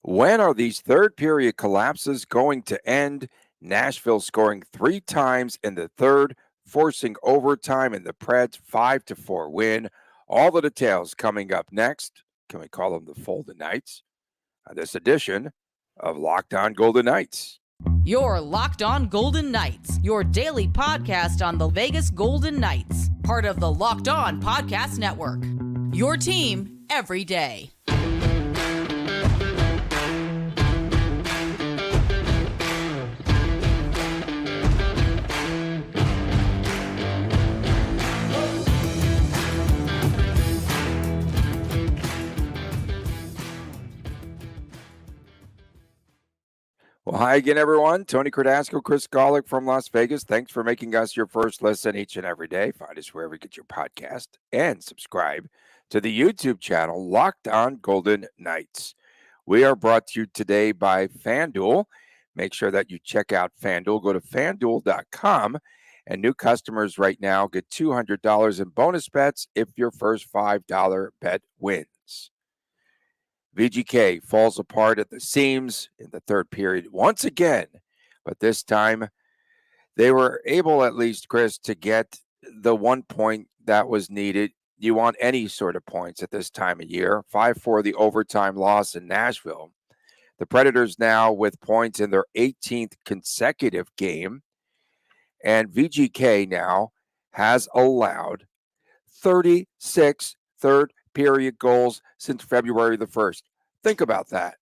When are these third period collapses going to end? Nashville scoring three times in the third, forcing overtime in the Preds 5-4 win. All the details coming up next. Can we call them the Golden Knights? On this edition of Locked On Golden Knights. Your Locked On Golden Knights, your daily podcast on the Vegas Golden Knights, part of the Locked On Podcast Network. Your team every day. Well, hi again, everyone. Tony Cardasco, Chris Golick from Las Vegas. Thanks for making us your first listen each and every day. Find us wherever you get your podcast and subscribe to the YouTube channel, Locked On Golden Knights. We are brought to you today by FanDuel. Make sure that you check out FanDuel. Go to FanDuel.com, and new customers right now get $200 in bonus bets if your first $5 bet wins. VGK falls apart at the seams in the third period once again, but this time they were able, at least, Chris, to get the 1 point that was needed. You want any sort of points at this time of year. 5-4 the overtime loss in Nashville. The Predators now with points in their 18th consecutive game, and VGK now has allowed 36 third-period goals since February the 1st. Think about that.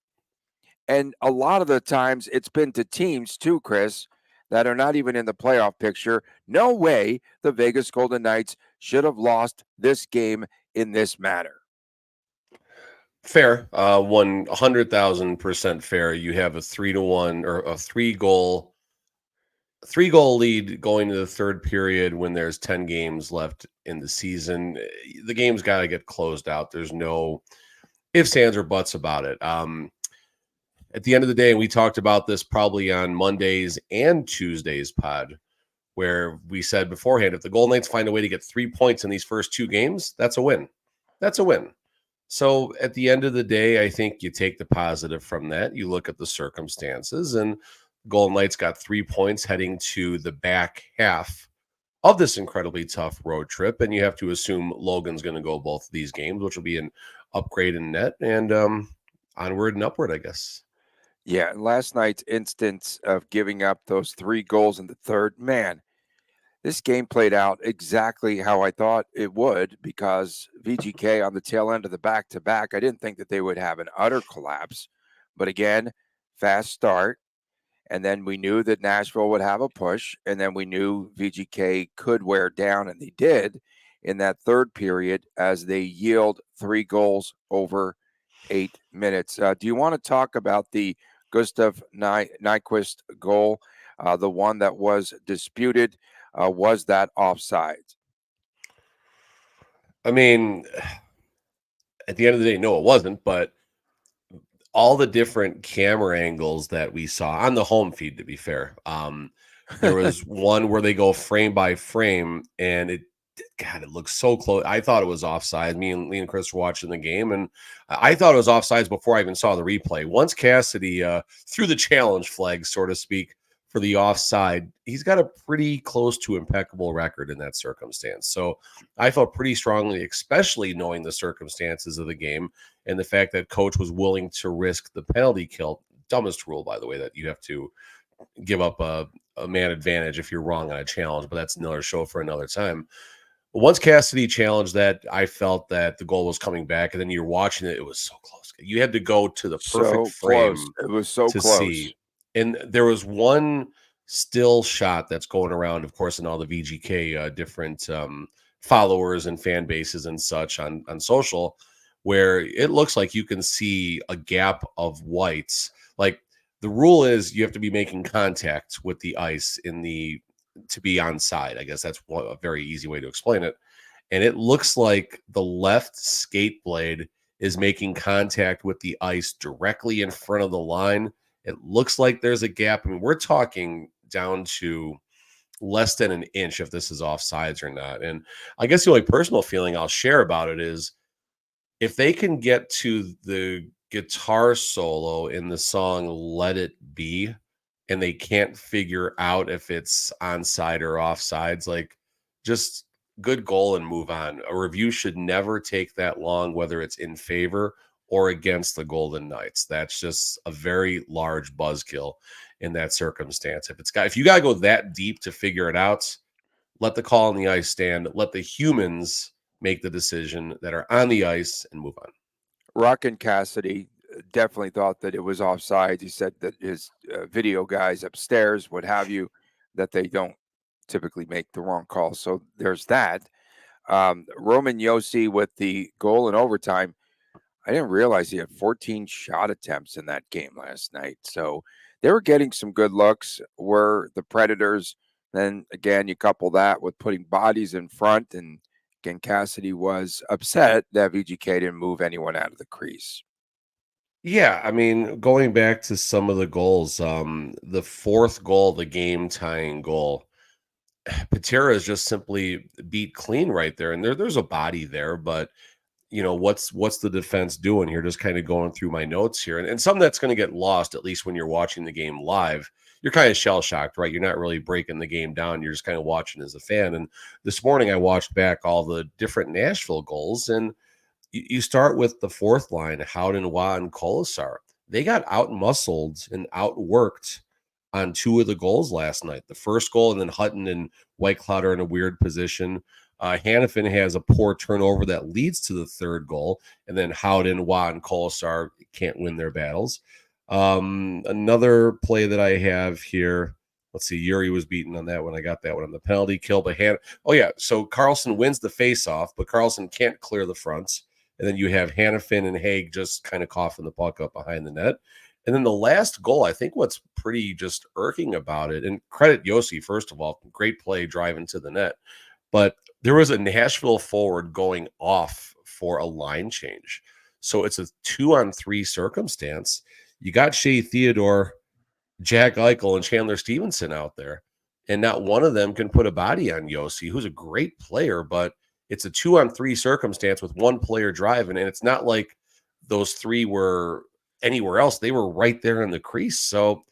And a lot of the times it's been to teams too, Chris, that are not even in the playoff picture. No way the Vegas Golden Knights should have lost this game in this manner. Fair. 100,000% fair. You have a 3-1 or a three-goal lead going to the third period when there's 10 games left in the season. The game's got to get closed out. There's no ifs, ands, or buts about it. At the end of the day, and we talked about this probably on Monday's and Tuesday's pod, where we said beforehand, if the Golden Knights find a way to get 3 points in these first two games, that's a win. That's a win. So at the end of the day, I think you take the positive from that. You look at the circumstances, and Golden Knights got 3 points heading to the back half of this incredibly tough road trip. And you have to assume Logan's going to go both of these games, which will be an upgrade in net and onward and upward, I guess. Yeah, last night's instance of giving up those 3 goals in the third, man, this game played out exactly how I thought it would, because VGK on the tail end of the back-to-back, I didn't think that they would have an utter collapse. But again, fast start. And then we knew that Nashville would have a push. And then we knew VGK could wear down, and they did in that third period as they yield 3 goals over 8 minutes. Do you want to talk about the Gustav Nyquist goal, the one that was disputed? Was that offside? I mean, at the end of the day, no, it wasn't. But all the different camera angles that we saw on the home feed, to be fair, there was one where they go frame by frame, and it looks so close. I thought it was offside. Me and Chris were watching the game, and I thought it was offsides before I even saw the replay. Once Cassidy threw the challenge flag, so to speak, for the offside, he's got a pretty close to impeccable record in that circumstance. So I felt pretty strongly, especially knowing the circumstances of the game and the fact that coach was willing to risk the penalty kill. Dumbest rule, by the way, that you have to give up a man advantage if you're wrong on a challenge, but that's another show for another time. Once Cassidy challenged that, I felt that the goal was coming back, and then you're watching it. It was so close. You had to go to the perfect frame. It was so to close. See. And there was one still shot that's going around, of course, in all the VGK different followers and fan bases and such on social, where it looks like you can see a gap of whites. Like, the rule is you have to be making contact with the ice to be onside. I guess that's a very easy way to explain it. And it looks like the left skate blade is making contact with the ice directly in front of the line. It looks like there's a gap. I mean, we're talking down to less than an inch if this is offsides or not. And I guess the only personal feeling I'll share about it is if they can get to the guitar solo in the song Let It Be, and they can't figure out if it's onside or offsides. Like, just good goal and move on. A review should never take that long, whether it's in favor or against the Golden Knights. That's just a very large buzzkill in that circumstance. If you gotta go that deep to figure it out, let the call on the ice stand. Let the humans make the decision that are on the ice and move on. Rockin' Cassidy definitely thought that it was offside. He said that his video guys upstairs, what have you, that they don't typically make the wrong call. So there's that. Roman Yossi with the goal in overtime. I didn't realize he had 14 shot attempts in that game last night. So they were getting some good looks. Were the Predators. Then again, you couple that with putting bodies in front, and again, Cassidy was upset that VGK didn't move anyone out of the crease. Yeah, I mean, going back to some of the goals, the fourth goal, the game tying goal, Patera is just simply beat clean right there. And there's a body there, but what's the defense doing here? Just kind of going through my notes here. And some that's going to get lost, at least when you're watching the game live. You're kind of shell shocked, right? You're not really breaking the game down. You're just kind of watching as a fan. And this morning I watched back all the different Nashville goals, and you start with the fourth line, Howden, Waugh, and Colasar. They got out-muscled and outworked on two of the goals last night. The first goal, and then Hutton and Whitecloud are in a weird position. Hanifin has a poor turnover that leads to the third goal, and then Howden, Waugh, and Colasar can't win their battles. Another play that I have here, let's see, Yuri was beaten on that one. I got that one on the penalty kill, but oh yeah, so Carlson wins the face-off, but Carlson can't clear the fronts. And then you have Hanifin and Haig just kind of coughing the puck up behind the net. And then the last goal, I think what's pretty just irking about it, and credit Yossi, first of all, great play driving to the net. But there was a Nashville forward going off for a line change. So it's a 2-on-3 circumstance. You got Shea Theodore, Jack Eichel, and Chandler Stevenson out there, and not one of them can put a body on Yossi, who's a great player, but it's a 2-on-3 circumstance with one player driving, and it's not like those three were anywhere else. They were right there in the crease. So,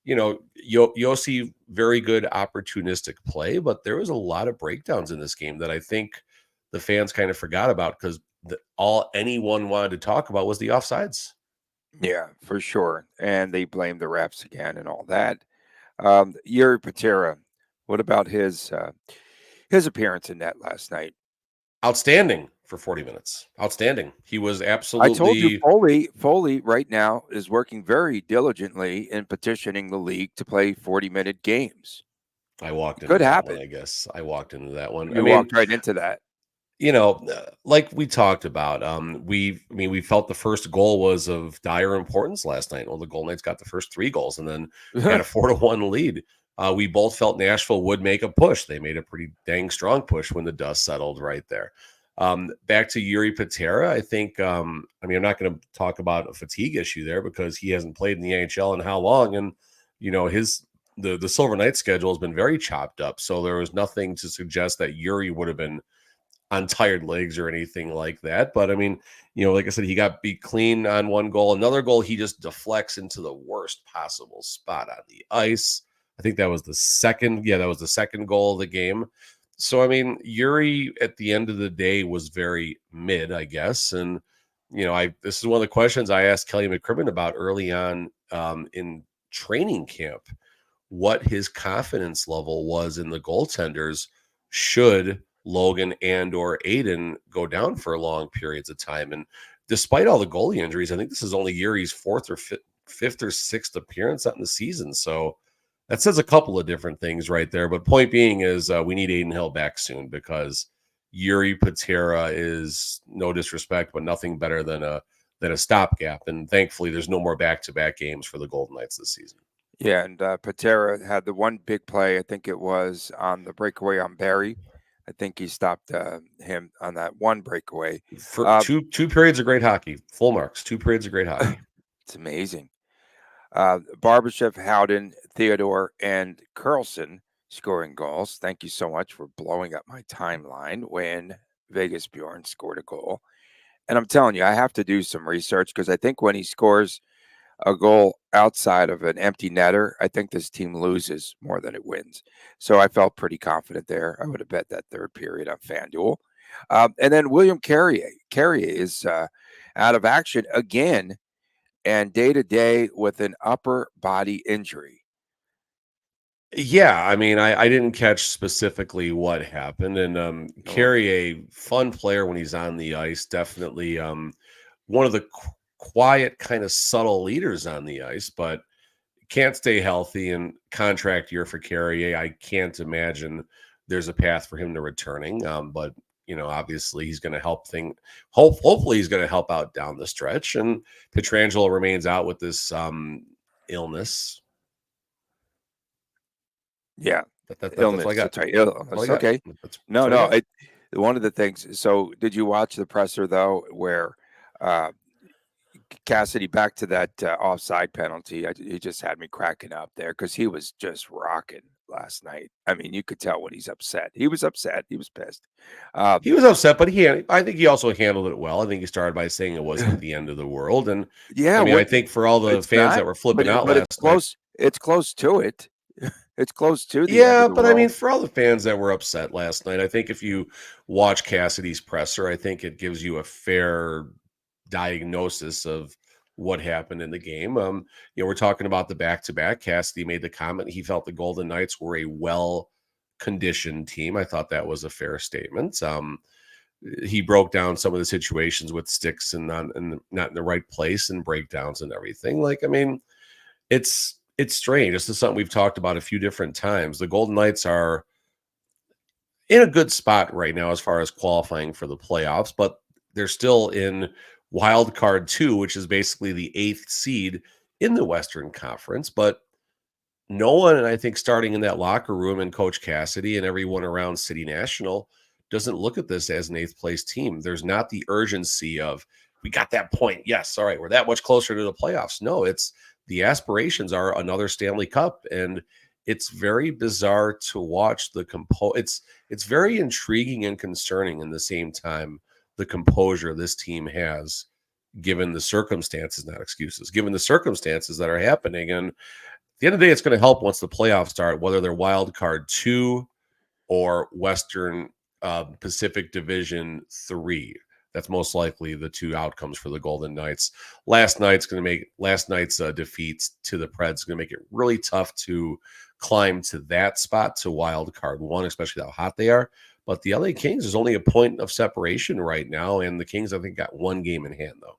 Yossi, very good opportunistic play, but there was a lot of breakdowns in this game that I think the fans kind of forgot about because all anyone wanted to talk about was the offsides. Yeah, for sure. And they blamed the refs again and all that. Yuri Patera, what about his appearance in net last night? Outstanding for 40 minutes. Outstanding. He was I told you absolutely. Foley right now is working very diligently in petitioning the league to play 40-minute games. I walked It into could that one, happen. I guess. I walked into that one. I You mean, walked right into that. like we talked about, we felt the first goal was of dire importance last night. Well, the Golden Knights got the first three goals and then had a 4-1 lead. We both felt Nashville would make a push. They made a pretty dang strong push when the dust settled right there. Back to Yuri Patera, I think, I'm not going to talk about a fatigue issue there because he hasn't played in the NHL in how long. And, the Silver Knights schedule has been very chopped up. So there was nothing to suggest that Yuri would have been on tired legs or anything like that. But like I said, he got beat clean on one goal. Another goal, he just deflects into the worst possible spot on the ice. I think that was the second. Yeah, that was the second goal of the game. So, Yuri at the end of the day was very mid, I guess. And, this is one of the questions I asked Kelly McCrimmon about early on in training camp, what his confidence level was in the goaltenders should Logan and or Aiden go down for long periods of time. And despite all the goalie injuries, I think this is only Yuri's fifth or sixth appearance on the season. So that says a couple of different things right there. But point being is we need Aiden Hill back soon because Yuri Patera is, no disrespect, but nothing better than a stopgap. And thankfully, there's no more back-to-back games for the Golden Knights this season. Yeah, and Patera had the one big play. I think it was on the breakaway on Barry. I think he stopped him on that one breakaway. For two periods of great hockey, full marks. 2 periods of great hockey. It's amazing. Barbashev, Howden, Theodore, and Carlson scoring goals. Thank you so much for blowing up my timeline when Vegas Bjorn scored a goal. And I'm telling you, I have to do some research because I think when he scores a goal outside of an empty netter, I think this team loses more than it wins. So I felt pretty confident there. I would have bet that third period on FanDuel. And then William Carrier. Carrier is out of action again and day to day with an upper body injury. Yeah, I mean, I didn't catch specifically what happened, and No. Carrier, fun player when he's on the ice, definitely one of the quiet, kind of subtle leaders on the ice, but can't stay healthy. And contract year for Carrier, I can't imagine there's a path for him to returning. But obviously he's going to hopefully he's going to help out down the stretch. And Pietrangelo remains out with this illness. Yeah. That's Illness. what I got. That's right. Illness. Okay. No. One of the things. So, did you watch the presser though, where Cassidy back to that offside penalty? He just had me cracking up there because he was just rocking last night. I mean, you could tell when he's upset. He was upset. He was pissed. He was upset, but I think he also handled it well. I think he started by saying it wasn't the end of the world, and yeah, I think for all the fans that were flipping out last it's close. Night, it's close to it. It's close to the end yeah, of the but world. I mean, for all the fans that were upset last night, I think if you watch Cassidy's presser, I think it gives you a fair diagnosis of what happened in the game. We're talking about the back-to-back. Cassidy made the comment he felt the Golden Knights were a well-conditioned team. I thought that was a fair statement. He broke down some of the situations with sticks and not in the right place and breakdowns and everything. Like, I mean, it's strange. This is something we've talked about a few different times. The Golden Knights are in a good spot right now as far as qualifying for the playoffs, but they're still in wild card 2, which is basically the 8th seed in the Western Conference. But no one, and I think starting in that locker room and Coach Cassidy and everyone around City National, doesn't look at this as an 8th place team. There's not the urgency of, we got that point. Yes, all right, we're that much closer to the playoffs. No, it's the aspirations are another Stanley Cup, and it's very bizarre to watch the It's very intriguing and concerning in the same time, the composure this team has, given the circumstances, not excuses, given the circumstances that are happening. And at the end of the day, it's going to help once the playoffs start, whether they're wild card 2 or Western Pacific Division 3. That's most likely the two outcomes for the Golden Knights. Last night's defeat to the Preds is going to make it really tough to climb to that spot, to wild card 1, especially how hot they are. But the LA Kings is only a point of separation right now, and the Kings, I think, got 1 game in hand, though.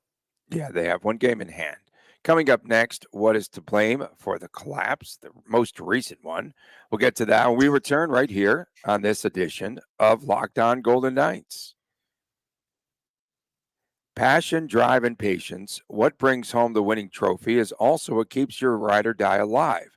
Yeah, they have 1 game in hand. Coming up next, what is to blame for the collapse, the most recent one? We'll get to that when we return right here on this edition of Locked On Golden Knights. Passion, drive, and patience. What brings home the winning trophy is also what keeps your ride or die alive.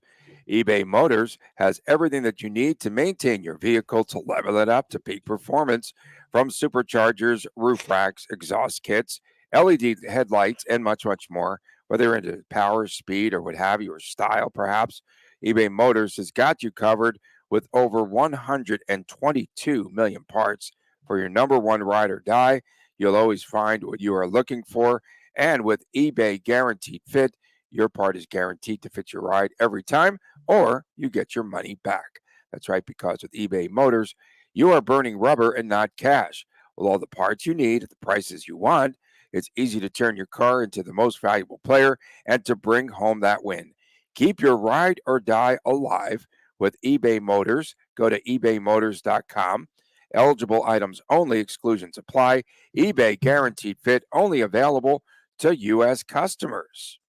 eBay Motors has everything that you need to maintain your vehicle to level it up to peak performance, from superchargers, roof racks, exhaust kits, LED headlights, and much, much more. Whether you're into power, speed, or what have you, or style perhaps, eBay Motors has got you covered with over 122 million parts for your number one ride or die. You'll always find what you are looking for. And with eBay Guaranteed Fit, your part is guaranteed to fit your ride every time, or you get your money back. That's right, because with eBay Motors, you are burning rubber and not cash. With all the parts you need at the prices you want, it's easy to turn your car into the most valuable player and to bring home that win. Keep your ride or die alive with eBay Motors. Go to ebaymotors.com. Eligible items only. Exclusions apply. eBay Guaranteed Fit only available to U.S. customers.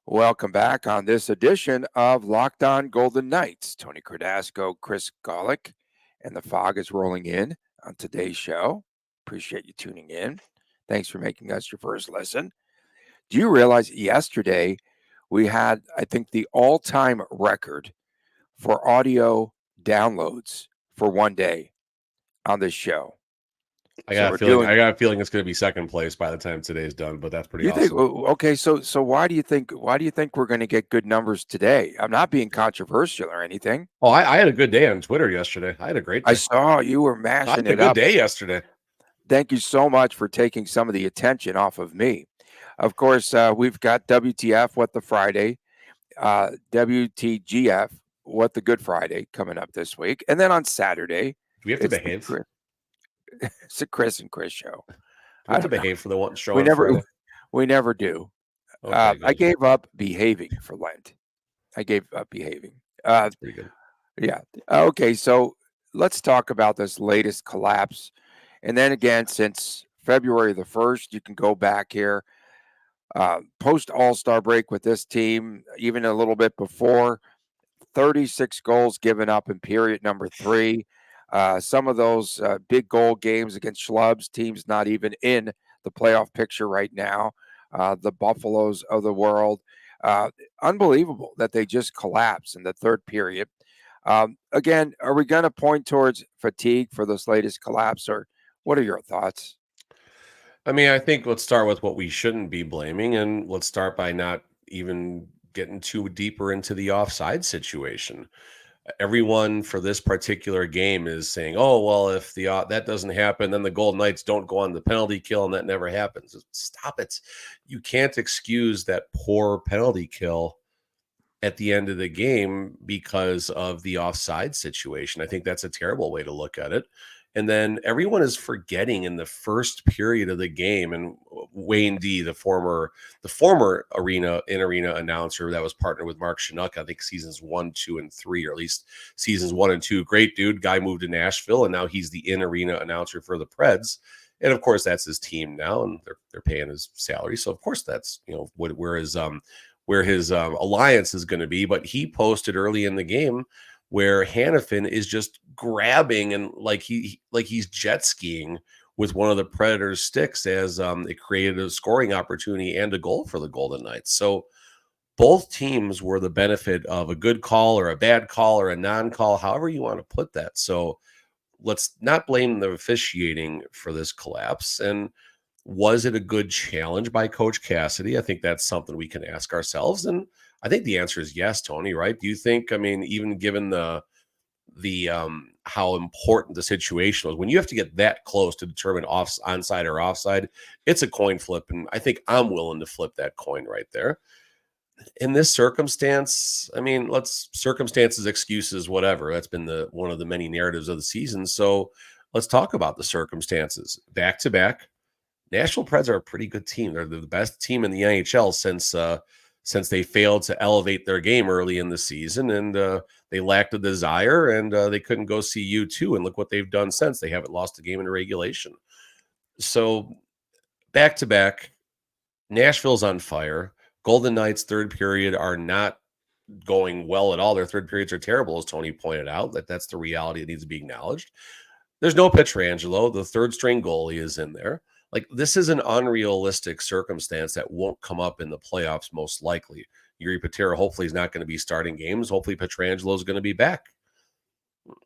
Welcome back on this edition of Locked On Golden Knights. Tony Cardasco, Chris Golick, and the fog is rolling in on today's show. Appreciate you tuning in. Thanks for making us your first listen. Do you realize yesterday we had, I think, the all-time record for audio downloads for one day on this show? I got a feeling it's going to be second place by the time today's done, but that's pretty awesome. Think, okay, so why do you think we're going to get good numbers today? I'm not being controversial or anything. Oh, I had a good day on Twitter yesterday. I had a great day. I saw you were mashing it up. Good day yesterday. Thank you so much for taking some of the attention off of me. Of course, we've got WTF, What the Friday, WTGF, What the Good Friday coming up this week. And then on Saturday, Do we have to it's behave? it's a Chris and Chris show. Do we I have to don't know. behave for the one show We on never, Friday? we never do. Okay, I good. gave up behaving for Lent. I gave up behaving. That's pretty good. Yeah. Okay. So let's talk about this latest collapse. And then again, since February the 1st, you can go back here. Post All-Star break with this team, even a little bit before, 36 goals given up in period number 3. Some of those big goal games against schlubs, teams not even in the playoff picture right now, the Buffaloes of the world. Unbelievable that they just collapse in the third period. Again, are we going to point towards fatigue for this latest collapse, or what are your thoughts? I mean, I think let's start with what we shouldn't be blaming, and let's start by not even getting too deeper into the offside situation. Everyone for this particular game is saying, "Oh, well, if the that doesn't happen, then the Golden Knights don't go on the penalty kill, and that never happens." Stop it! You can't excuse that poor penalty kill at the end of the game because of the offside situation. I think that's a terrible way to look at it. And then everyone is forgetting in the first period of the game, and Wayne D, the former arena announcer that was partnered with Mark Chinook, I think seasons 1, 2, and 3, or at least seasons 1 and 2. Great dude, guy moved to Nashville, and now he's the in arena announcer for the Preds. And of course, that's his team now, and they're paying his salary. So of course, that's where his alliance is going to be. But he posted early in the game where Hanifin is just grabbing and like he's jet skiing with one of the Predators' sticks as it created a scoring opportunity and a goal for the Golden Knights. So both teams were the benefit of a good call or a bad call or a non-call, however you want to put that. So let's not blame the officiating for this collapse. And was it a good challenge by Coach Cassidy? I think that's something we can ask ourselves. And I think the answer is yes, Tony, right? Do you think, I mean, even given the how important the situation was, when you have to get that close to determine onside or offside, it's a coin flip. And I think I'm willing to flip that coin right there. In this circumstance, I mean, circumstances, excuses, whatever. That's been one of the many narratives of the season. So let's talk about the circumstances. Back to back, Nashville Preds are a pretty good team. They're the best team in the NHL since they failed to elevate their game early in the season, and they lacked a desire, and they couldn't go see U2. And look what they've done since. They haven't lost a game in regulation. So back to back, Nashville's on fire. Golden Knights' third period are not going well at all. Their third periods are terrible, as Tony pointed out. That's the reality that needs to be acknowledged. There's no Pietrangelo. The third string goalie is in there. Like, this is an unrealistic circumstance that won't come up in the playoffs, most likely. Yuri Patera hopefully is not going to be starting games. Hopefully Pietrangelo is going to be back.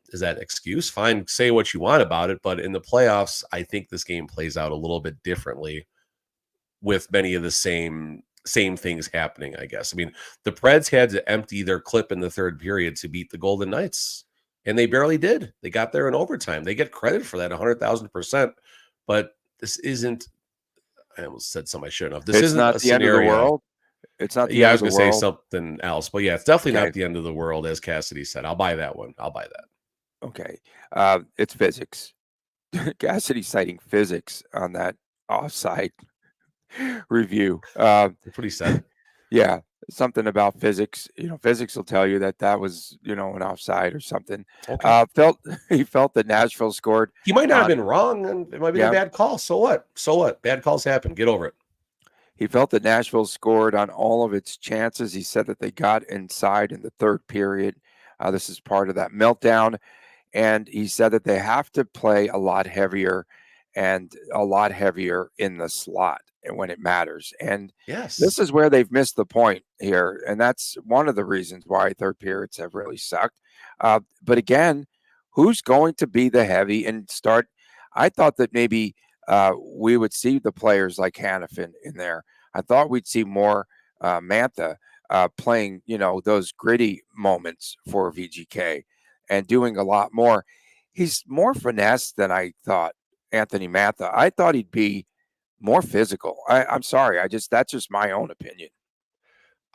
Is that an excuse? Fine, say what you want about it, but in the playoffs, I think this game plays out a little bit differently with many of the same things happening, I guess. I mean, the Preds had to empty their clip in the third period to beat the Golden Knights, and they barely did. They got there in overtime. They get credit for that 100,000%, but this isn't, I almost said something I shouldn't have. This It's isn't not a the end of the scenario. world. It's not the Yeah, I end was of going the to say world. something else, but yeah, it's definitely Okay. not the end of the world, as Cassidy said. I'll buy that one. I'll buy that. Okay. It's physics. Cassidy citing physics on that offside review. That's what he said. Yeah, something about physics. Physics will tell you that was, an offside or something. Okay. He felt that Nashville scored. He might not have been wrong, and it might have been a bad call. So what? So what? Bad calls happen. Get over it. He felt that Nashville scored on all of its chances. He said that they got inside in the third period. This is part of that meltdown. And he said that they have to play a lot heavier and a lot heavier in the slot and when it matters. And Yes, this is where they've missed the point here. And that's one of the reasons why third periods have really sucked. But again, who's going to be the heavy and start? I thought that maybe we would see the players like Hanifin in there. I thought we'd see more Mantha playing, those gritty moments for VGK and doing a lot more. He's more finesse than I thought. Anthony Mantha. I thought he'd be more physical. I'm sorry. That's just my own opinion.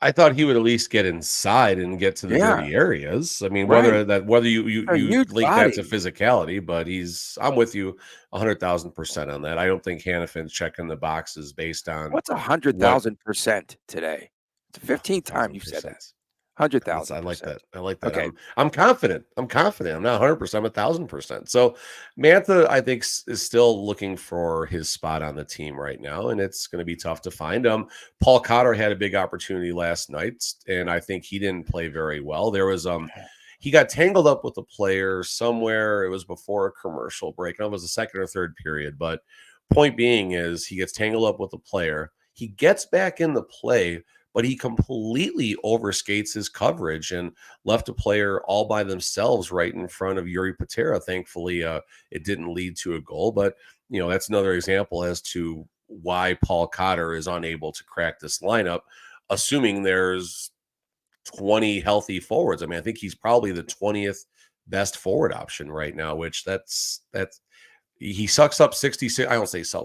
I thought he would at least get inside and get to the Yeah, dirty areas. I mean, right. whether you A huge link that to body. physicality, but I'm with you 100,000% on that. I don't think Hanifin's checking the boxes based on What's what 100,000% today? It's the 15th time you've said that. 1,000%. I like 100,000%. that. I like that. Okay. I'm confident. I'm confident. I'm not 100%, I'm 1,000%. So Mantha, I think, is still looking for his spot on the team right now, and it's going to be tough to find. Paul Cotter had a big opportunity last night, and I think he didn't play very well. There was he got tangled up with a player somewhere. It was before a commercial break. I don't know if it was the second or third period, but point being is he gets tangled up with a player. He gets back in the play, but he completely overskates his coverage and left a player all by themselves right in front of Yuri Patera. Thankfully, it didn't lead to a goal, but that's another example as to why Paul Cotter is unable to crack this lineup, assuming there's 20 healthy forwards. I mean, I think he's probably the 20th best forward option right now, which that's he sucks up 66. I don't say so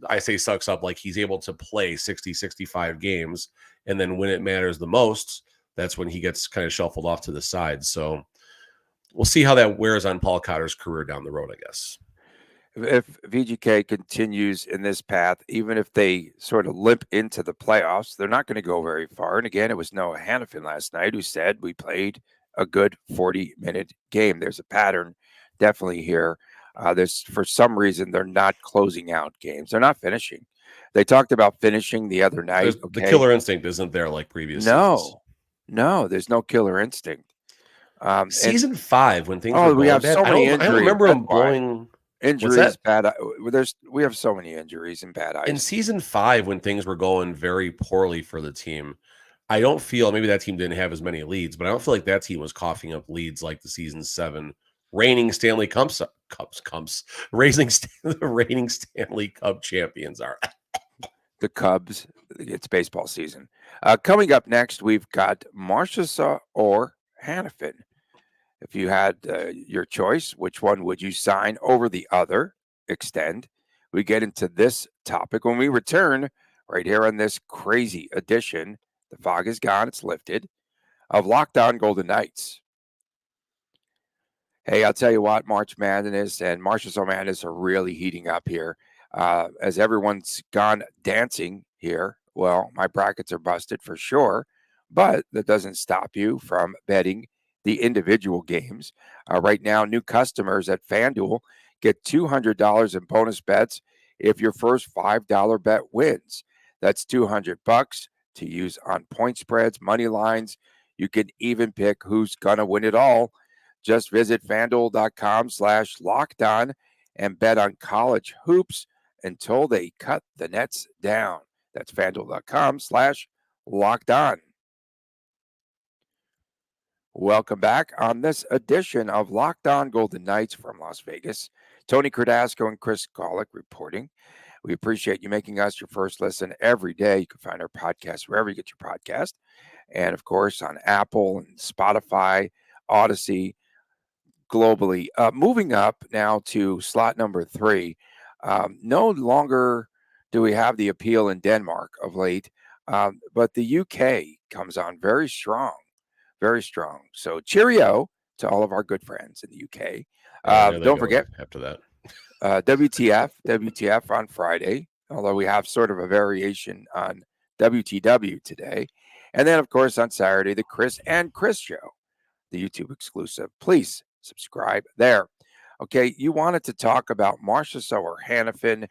I say sucks up like he's able to play 60, 65 games. And then when it matters the most, that's when he gets kind of shuffled off to the side. So we'll see how that wears on Paul Cotter's career down the road, I guess. If VGK continues in this path, even if they sort of limp into the playoffs, they're not going to go very far. And again, it was Noah Hanifin last night who said we played a good 40-minute game. There's a pattern definitely here. There's, for some reason, they're not closing out games. They're not finishing. They talked about finishing the other night. The killer instinct isn't there like previous seasons. No, there's no killer instinct. Season 5, when things were going we have bad, so many I injuries. don't remember them blowing injuries, bad. We have so many injuries and bad ice. In season 5, when things were going very poorly for the team, I don't feel, maybe that team didn't have as many leads, but I don't feel like that team was coughing up leads like the season 7 reigning Stanley reigning Stanley Cup champions are. The Cubs. It's baseball season. Coming up next, we've got Marchessault or Hanifin. If you had your choice, which one would you sign over the other? Extend. We get into this topic when we return right here on this crazy edition. The fog is gone. It's lifted. Of Locked On Golden Knights. Hey, I'll tell you what, March Madness and Marchessault Madness are really heating up here. As everyone's gone dancing here, well, my brackets are busted for sure, but that doesn't stop you from betting the individual games. Right now, new customers at FanDuel get $200 in bonus bets if your first $5 bet wins. That's $200 to use on point spreads, money lines. You can even pick who's going to win it all. Just visit FanDuel.com/lockedon and bet on college hoops until they cut the nets down. That's FanDuel.com/lockedon. Welcome back on this edition of Locked On Golden Knights from Las Vegas. Tony Cardasco and Chris Golick reporting. We appreciate you making us your first listen every day. You can find our podcast wherever you get your podcast. And, of course, on Apple and Spotify, Odyssey, globally. Moving up now to slot number 3. No longer do we have the appeal in Denmark of late, but the UK comes on very strong. Very strong. So cheerio to all of our good friends in the UK. Don't forget, after that, WTF on Friday, although we have sort of a variation on WTW today. And then, of course, on Saturday, the Chris and Chris show, the YouTube exclusive. Please subscribe there. Okay, you wanted to talk about Marchessault or Hanifin,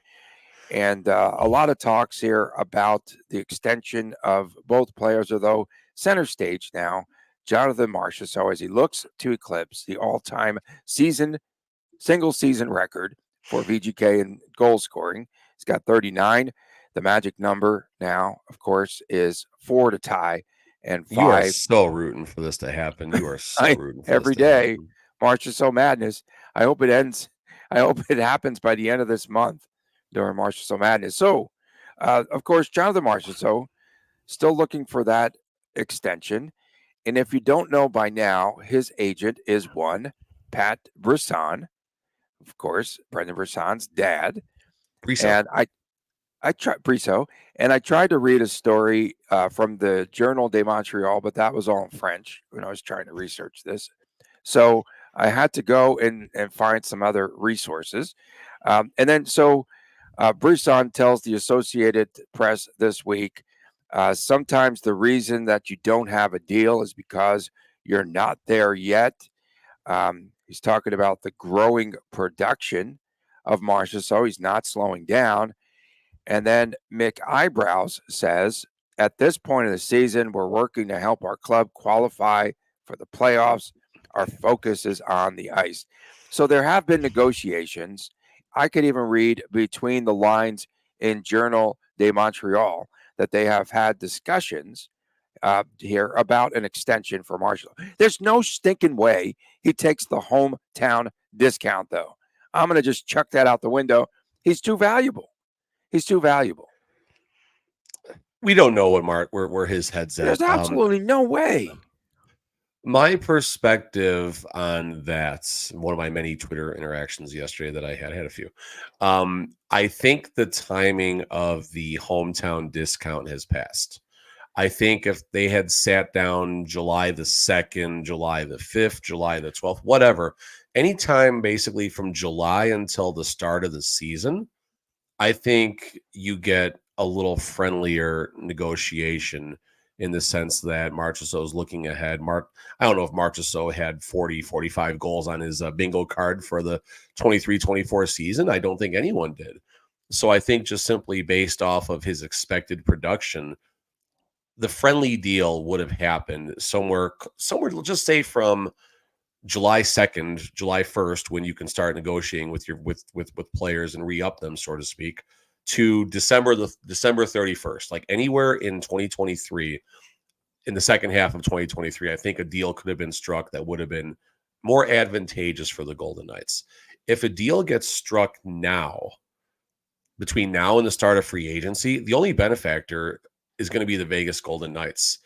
and a lot of talks here about the extension of both players, although center stage now, Jonathan Marchessault, as he looks to eclipse the all-time single season record for VGK in goal scoring. He's got 39. The magic number now, of course, is 4 to tie and 5. You are so rooting for this to happen. You are so rooting for every this to day. happen. Marchessault Madness. I hope it ends. I hope it happens by the end of this month during Marchessault Madness. So, of course, Jonathan Marchessault still looking for that extension. And if you don't know by now, his agent is one Pat Brisson. of course, Brendan Brison's dad. Priso. And I tried Briseau, and I tried to read a story from the Journal de Montreal, but that was all in French when I was trying to research this. So I had to go and find some other resources. And then Brisson tells the Associated Press this week, sometimes the reason that you don't have a deal is because you're not there yet. He's talking about the growing production of Marchessault. He's not slowing down. And then Mick Eyebrows says, at this point of the season, we're working to help our club qualify for the playoffs. Our focus is on the ice. So there have been negotiations. I could even read between the lines in Journal de Montreal that they have had discussions here about an extension for Marshall. There's no stinking way he takes the hometown discount, though. I'm going to just chuck that out the window. He's too valuable. He's too valuable. We don't know what where his head's at. There's absolutely no way. My perspective on that, one of my many Twitter interactions yesterday that I had a few. I think the timing of the hometown discount has passed. I think if they had sat down July the 2nd, July the 5th, July the 12th, whatever, anytime basically from July until the start of the season, I think you get a little friendlier negotiation in the sense that Marchessault is looking ahead. I don't know if Marchessault had 40, 45 goals on his bingo card for the 23-24 season. I don't think anyone did. So I think just simply based off of his expected production, the friendly deal would have happened somewhere, just say from July 2nd, July 1st, when you can start negotiating with players and re-up them, so to speak, to December 31st, like anywhere in 2023, in the second half of 2023, I think a deal could have been struck that would have been more advantageous for the Golden Knights. If a deal gets struck now, between now and the start of free agency, the only benefactor is going to be the Vegas Golden Knights.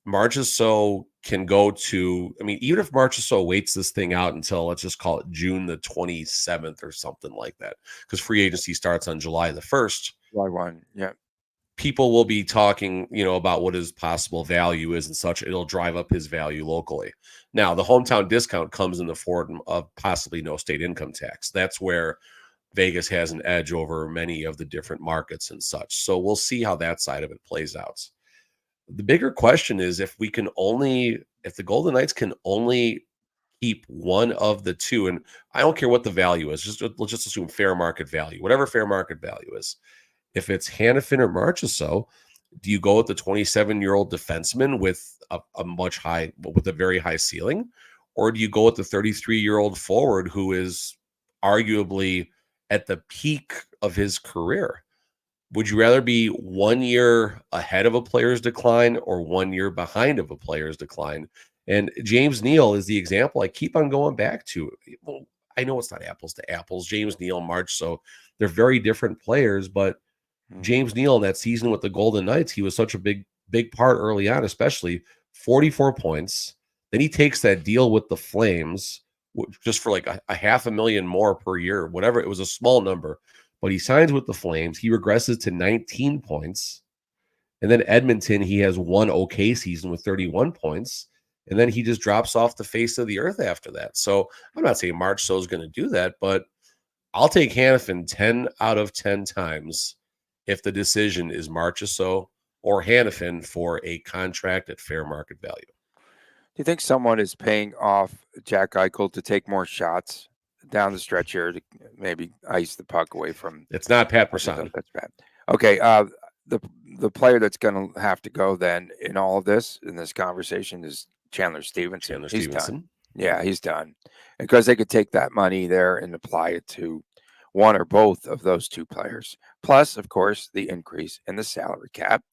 Marchessault can go to, even if Marchessault waits this thing out until, let's just call it June the 27th or something like that, because free agency starts on July the 1st. July 1, yeah. People will be talking, about what his possible value is and such. It'll drive up his value locally. Now, the hometown discount comes in the form of possibly no state income tax. That's where Vegas has an edge over many of the different markets and such. So we'll see how that side of it plays out. The bigger question is if the Golden Knights can only keep one of the two, and I don't care what the value is, let's just assume fair market value, whatever fair market value is. If it's Hanifin or Marchessault, do you go with the 27-year-old defenseman with a very high ceiling, or do you go with the 33-year-old forward who is arguably at the peak of his career? Would you rather be 1 year ahead of a player's decline or 1 year behind of a player's decline? And James Neal is the example I keep on going back to. Well, I know it's not apples to apples. James Neal, Marchessault, they're very different players, but James Neal in that season with the Golden Knights, he was such a big part early on, especially 44 points. Then he takes that deal with the Flames just for like a $500,000 more per year, whatever. It was a small number. But he signs with the Flames. He regresses to 19 points. And then Edmonton, he has one okay season with 31 points. And then he just drops off the face of the earth after that. So I'm not saying Marchessault is going to do that, but I'll take Hanifin 10 out of 10 times if the decision is Marchessault or Hanifin for a contract at fair market value. Do you think someone is paying off Jack Eichel to take more shots down the stretch here to maybe ice the puck away from? It's not Pat Brisson. That's bad. Okay, the player that's going to have to go then in all of this, in this conversation, is Chandler Stevenson. He's done. Yeah, he's done. Because they could take that money there and apply it to one or both of those two players. Plus, of course, the increase in the salary cap.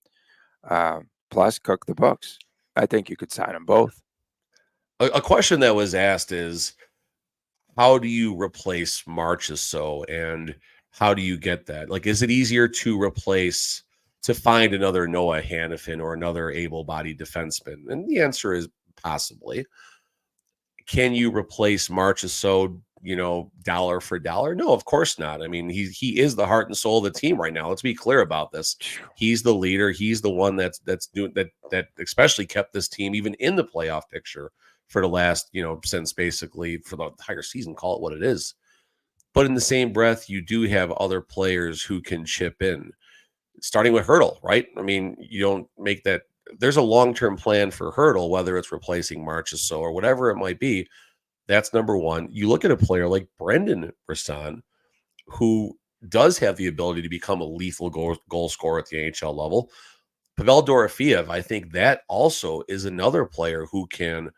Plus, cook the books. I think you could sign them both. A question that was asked is, how do you replace Marchessault, and how do you get that? Like, is it easier to find another Noah Hanifin or another able-bodied defenseman? And the answer is possibly. Can you replace Marchessault dollar for dollar? No, of course not. I mean, he is the heart and soul of the team right now. Let's be clear about this. He's the leader. He's the one that's doing that especially kept this team even in the playoff picture for the last, since basically for the entire season, call it what it is. But in the same breath, you do have other players who can chip in, starting with Hertl, right? I mean, you don't make that. There's a long-term plan for Hertl, whether it's replacing Marchessault or whatever it might be. That's number one. You look at a player like Brendan Brisson, who does have the ability to become a lethal goal scorer at the NHL level. Pavel Dorofeev, I think that also is another player who can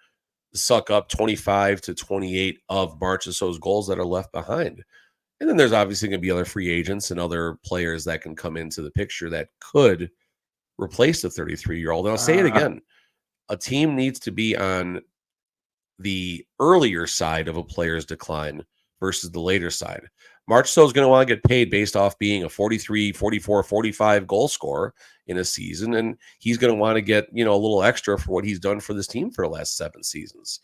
suck up 25 to 28 of Marchessault's goals that are left behind. And then there's obviously going to be other free agents and other players that can come into the picture that could replace the 33-year-old. And I'll say it again, a team needs to be on the earlier side of a player's decline versus the later side. Marchessault is going to want to get paid based off being a 43, 44, 45 goal scorer in a season. And he's going to want to get, a little extra for what he's done for this team for the last 7 seasons.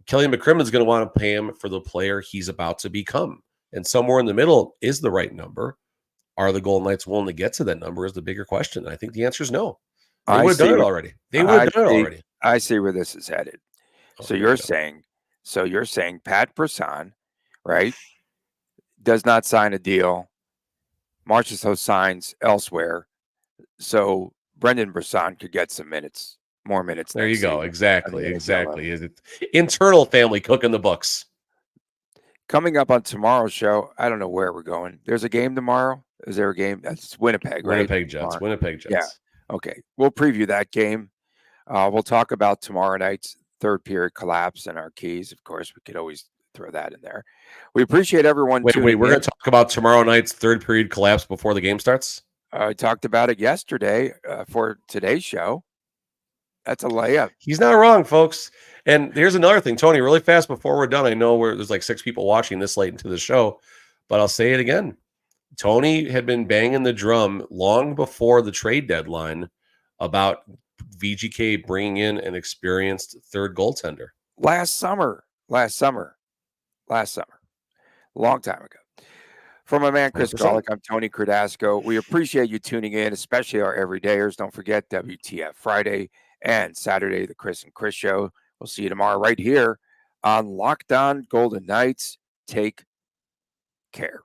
Kelly McCrimmon is going to want to pay him for the player he's about to become. And somewhere in the middle is the right number. Are the Golden Knights willing to get to that number is the bigger question. And I think the answer is no. They would have done it already. I see where this is headed. So you're saying Pat Brisson, right, does not sign a deal. Marchessault signs elsewhere, so Brendan Brisson could get some minutes, more minutes. There you go. Exactly. Is it internal family cooking the books? Coming up on tomorrow's show, I don't know where we're going. There's a game tomorrow. Is there a game? That's Winnipeg, right? Winnipeg Jets. Winnipeg Jets. Yeah. Okay. We'll preview that game. We'll talk about tomorrow night's third period collapse and our keys. Of course, we could always throw that in there. We appreciate everyone. Wait, we're going to talk about tomorrow night's third period collapse before the game starts? I talked about it yesterday for today's show. That's a layup. He's not wrong, folks. And here's another thing, Tony, really fast before we're done. I know there's like 6 people watching this late into the show, but I'll say it again. Tony had been banging the drum long before the trade deadline about VGK bringing in an experienced third goaltender. Last summer. Long time ago. For my man, Chris Golick, I'm Tony Cardasco. We appreciate you tuning in, especially our everydayers. Don't forget WTF Friday and Saturday, the Chris and Chris Show. We'll see you tomorrow right here on Locked On Golden Knights. Take care.